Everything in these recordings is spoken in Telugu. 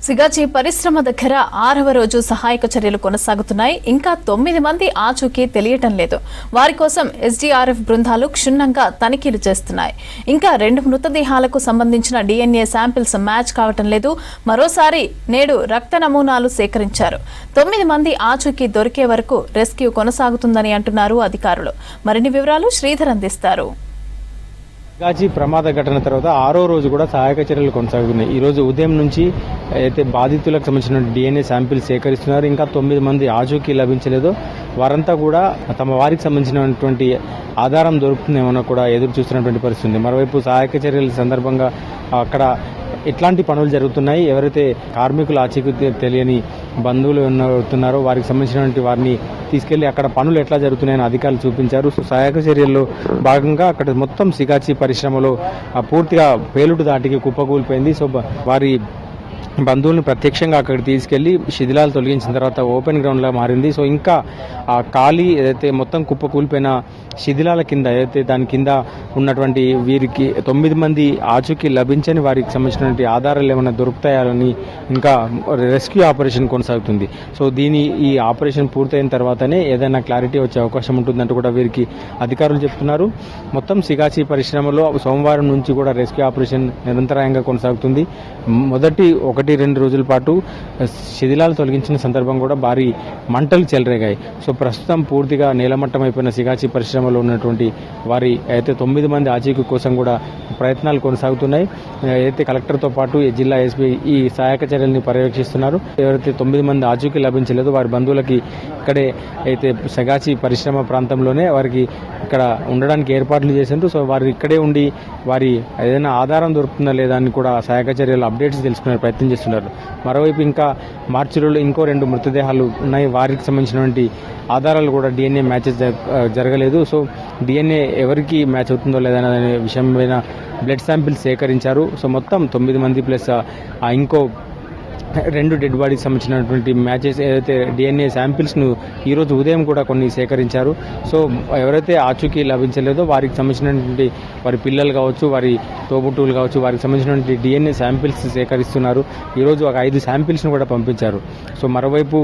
సిగాచి పరిశ్రమ దగ్గర 6వ రోజు సహాయక చర్యలు కొనసాగుతున్నాయి. ఇంకా 9 మంది ఆచూకీ తెలియటం లేదు. వారి కోసం ఎస్డీఆర్ఎఫ్ బృందాలు క్షుణ్ణంగా తనిఖీలు చేస్తున్నాయి. ఇంకా 2 మృతదేహాలకు సంబంధించిన DNA శాంపిల్స్ మ్యాచ్ కావటం లేదు. మరోసారి నేడు రక్త నమూనాలు సేకరించారు. 9 మంది ఆచూకీ దొరికే వరకు రెస్క్యూ కొనసాగుతుందని అంటున్నారు అధికారులు. మరిన్ని వివరాలు శ్రీధర్ అందిస్తారు. సిగాచి ప్రమాద ఘటన తర్వాత 6వ రోజు కూడా సహాయక చర్యలు కొనసాగుతున్నాయి. ఈ రోజు ఉదయం నుంచి అయితే బాధితులకు సంబంధించిన DNA శాంపిల్ సేకరిస్తున్నారు. ఇంకా 9 మంది ఆచూకీ లభించలేదు. వారంతా కూడా తమ వారికి సంబంధించినటువంటి ఆధారం దొరుకుతుందేమో కూడా ఎదురు చూస్తున్నటువంటి పరిస్థితి ఉంది. మరోవైపు సహాయక చర్యల సందర్భంగా అక్కడ ఎట్లాంటి పనులు జరుగుతున్నాయి, ఎవరైతే కార్మికులు ఆచూకీ తెలియని బంధువులు ఉన్నారో వారికి సంబంధించినటువంటి వారిని తీసుకెళ్లి అక్కడ పనులు ఎట్లా జరుగుతున్నాయని అధికారులు చూపించారు. సహాయక చర్యల్లో భాగంగా అక్కడ మొత్తం సిగాచి పరిశ్రమలో పూర్తిగా పేలుడు దాటికి కుప్పకూలిపోయింది. సో వారి బంధువులను ప్రత్యక్షంగా అక్కడికి తీసుకెళ్లి శిథిలాలు తొలగించిన తర్వాత ఓపెన్ గ్రౌండ్ లా మారింది. సో ఇంకా ఆ ఖాళీ ఏదైతే మొత్తం కుప్ప కూలిపోయిన శిథిలాల కింద ఏదైతే దాని కింద ఉన్నటువంటి వీరికి 9 మంది ఆచూకీ లభించని వారికి సంబంధించినటువంటి ఆధారాలు ఏమైనా దొరుకుతాయని ఇంకా రెస్క్యూ ఆపరేషన్ కొనసాగుతుంది. సో ఈ ఆపరేషన్ పూర్తయిన తర్వాతనే ఏదైనా క్లారిటీ వచ్చే అవకాశం ఉంటుందంటూ కూడా వీరికి అధికారులు చెప్తున్నారు. మొత్తం సిగాచి పరిశ్రమలో సోమవారం నుంచి కూడా రెస్క్యూ ఆపరేషన్ నిరంతరాయంగా కొనసాగుతుంది. మొదటి 1-2 రోజుల పాటు శిథిలాలు తొలగించిన సందర్భం కూడా భారీ మంటలు చెలరేగాయి. సో ప్రస్తుతం పూర్తిగా నేలమట్టం అయిపోయిన సిగాచి పరిశ్రమలో ఉన్నటువంటి వారి అయితే 9 మంది ఆచూకీ కోసం కూడా ప్రయత్నాలు కొనసాగుతున్నాయి. అయితే కలెక్టర్తో పాటు జిల్లా ఎస్పీ ఈ సహాయక చర్యల్ని పర్యవేక్షిస్తున్నారు. ఎవరైతే 9 మంది ఆచూకీ లభించలేదో వారి బంధువులకి ఇక్కడే అయితే సిగాచి పరిశ్రమ ప్రాంతంలోనే వారికి ఇక్కడ ఉండడానికి ఏర్పాట్లు చేశారు. సో వారు ఇక్కడే ఉండి వారి ఏదైనా ఆధారం దొరుకుతుందా లేదా అని కూడా సహాయక చర్యలు అప్డేట్స్ తెలుసుకునే ప్రయత్నం చేస్తున్నారు. మరోవైపు ఇంకా మార్చిలో ఇంకో 2 మృతదేహాలు ఉన్నాయి. వారికి సంబంధించినటువంటి ఆధారాలు కూడా DNA మ్యాచెస్ జరగలేదు. సో DNA ఎవరికి మ్యాచ్ అవుతుందో లేదా అనే విషయం పైన బ్లడ్ శాంపిల్స్ సేకరించారు. సో మొత్తం 9 మంది ప్లస్ ఇంకో 2 డెడ్ బాడీకి సంబంధించినటువంటి మ్యాచెస్ ఏదైతే DNA శాంపిల్స్ను ఈరోజు ఉదయం కూడా కొన్ని సేకరించారు. సో ఎవరైతే ఆచూకీ లభించలేదో వారికి సంబంధించినటువంటి వారి పిల్లలు కావచ్చు, వారి తోబుట్టువులు కావచ్చు, వారికి సంబంధించినటువంటి DNA శాంపిల్స్ సేకరిస్తున్నారు. ఈరోజు ఒక 5 శాంపిల్స్ను కూడా పంపించారు. సో మరోవైపు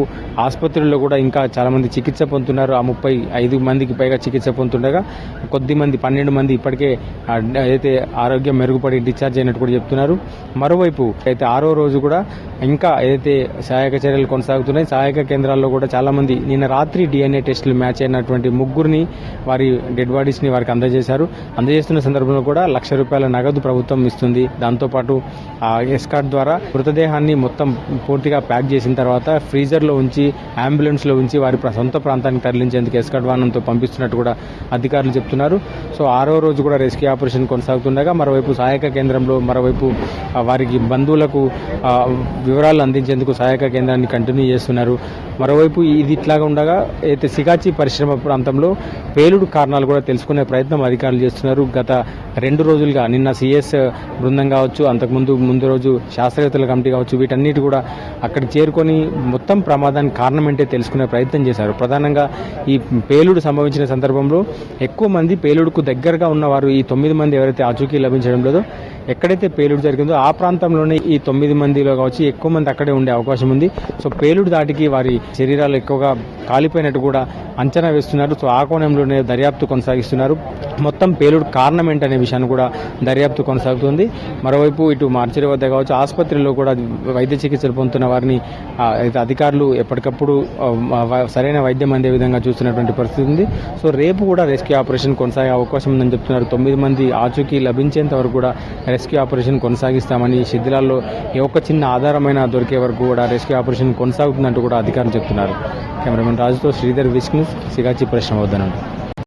ఆసుపత్రుల్లో కూడా ఇంకా చాలామంది చికిత్స పొందుతున్నారు. ఆ 35 మందికి పైగా చికిత్స పొందుతుండగా కొద్దిమంది 12 మంది ఇప్పటికే అయితే ఆరోగ్యం మెరుగుపడి డిశ్చార్జ్ అయినట్టు కూడా చెప్తున్నారు. మరోవైపు అయితే 6వ రోజు కూడా ఇంకా ఏదైతే సహాయక చర్యలు కొనసాగుతున్నాయి. సహాయక కేంద్రాల్లో కూడా చాలా మంది నిన్న రాత్రి DNA టెస్టులు మ్యాచ్ అయినటువంటి 3 వారి డెడ్ బాడీస్ ని వారికి అందజేశారు. అందజేస్తున్న సందర్భంలో కూడా ₹1,00,000 నగదు ప్రభుత్వం ఇస్తుంది. దాంతోపాటు ఎస్కార్ట్ ద్వారా మృతదేహాన్ని మొత్తం పూర్తిగా ప్యాక్ చేసిన తర్వాత ఫ్రీజర్ లో ఉంచి అంబులెన్స్ లో ఉంచి వారి సొంత ప్రాంతానికి తరలించేందుకు ఎస్కార్ట్ వాహనంతో పంపిస్తున్నట్టు కూడా అధికారులు చెప్తున్నారు. సో 6వ రోజు కూడా రెస్క్యూ ఆపరేషన్ కొనసాగుతుండగా మరోవైపు సహాయక కేంద్రంలో మరోవైపు వారికి బంధువులకు వివరాలు అందించేందుకు సహాయక కేంద్రాన్ని కంటిన్యూ చేస్తున్నారు. మరోవైపు ఇది ఇట్లాగా ఉండగా అయితే సిగాచి పరిశ్రమ ప్రాంతంలో పేలుడు కారణాలు కూడా తెలుసుకునే ప్రయత్నం అధికారులు చేస్తున్నారు. గత 2 రోజులుగా నిన్న CS బృందం కావచ్చు, ముందు రోజు శాస్త్రవేత్తల కమిటీ కావచ్చు, వీటన్నిటి కూడా అక్కడికి చేరుకొని మొత్తం ప్రమాదానికి కారణం ఏంటో తెలుసుకునే ప్రయత్నం చేశారు. ప్రధానంగా ఈ పేలుడు సంభవించిన సందర్భంలో ఎక్కువ మంది పేలుడుకు దగ్గరగా ఉన్నవారు ఈ 9 మంది ఎవరైతే ఆచూకీ లభించడం లేదో ఎక్కడైతే పేలుడు జరిగిందో ఆ ప్రాంతంలోనే ఈ 9 మందిలో కావచ్చు ఎక్కువ మంది అక్కడే ఉండే అవకాశం ఉంది. సో పేలుడు దాటికి వారి శరీరాలు ఎక్కువగా కాలిపోయినట్టు కూడా అంచనా వేస్తున్నారు. సో ఆ కోణంలోనే దర్యాప్తు కొనసాగిస్తున్నారు. మొత్తం పేలుడు కారణం ఏంటనే విషయాన్ని కూడా దర్యాప్తు కొనసాగుతుంది. మరోవైపు ఇటు మార్చిరి వద్ద కావచ్చు ఆసుపత్రిలో కూడా వైద్య చికిత్సలు పొందుతున్న వారిని అధికారులు ఎప్పటికప్పుడు సరైన వైద్యం అందే విధంగా చూస్తున్నటువంటి పరిస్థితి ఉంది. సో రేపు కూడా రెస్క్యూ ఆపరేషన్ కొనసాగే అవకాశం ఉందని చెప్తున్నారు. 9 మంది ఆచూకీ లభించేంత వరకు కూడా రెస్క్యూ ఆపరేషన్ కొనసాగిస్తామని, శిథిలాల్లో ఏ ఒక్క చిన్న ఆధారమైన దొరికే వరకు కూడా రెస్క్యూ ఆపరేషన్ కొనసాగుతుందంటూ కూడా అధికారులు చెప్తున్నారు. కెమెరామెన్ రాజుతో శ్రీధర్, విస్క్ న్యూస్, సిగాచి పరిశ్రమ వద్ద నుండి.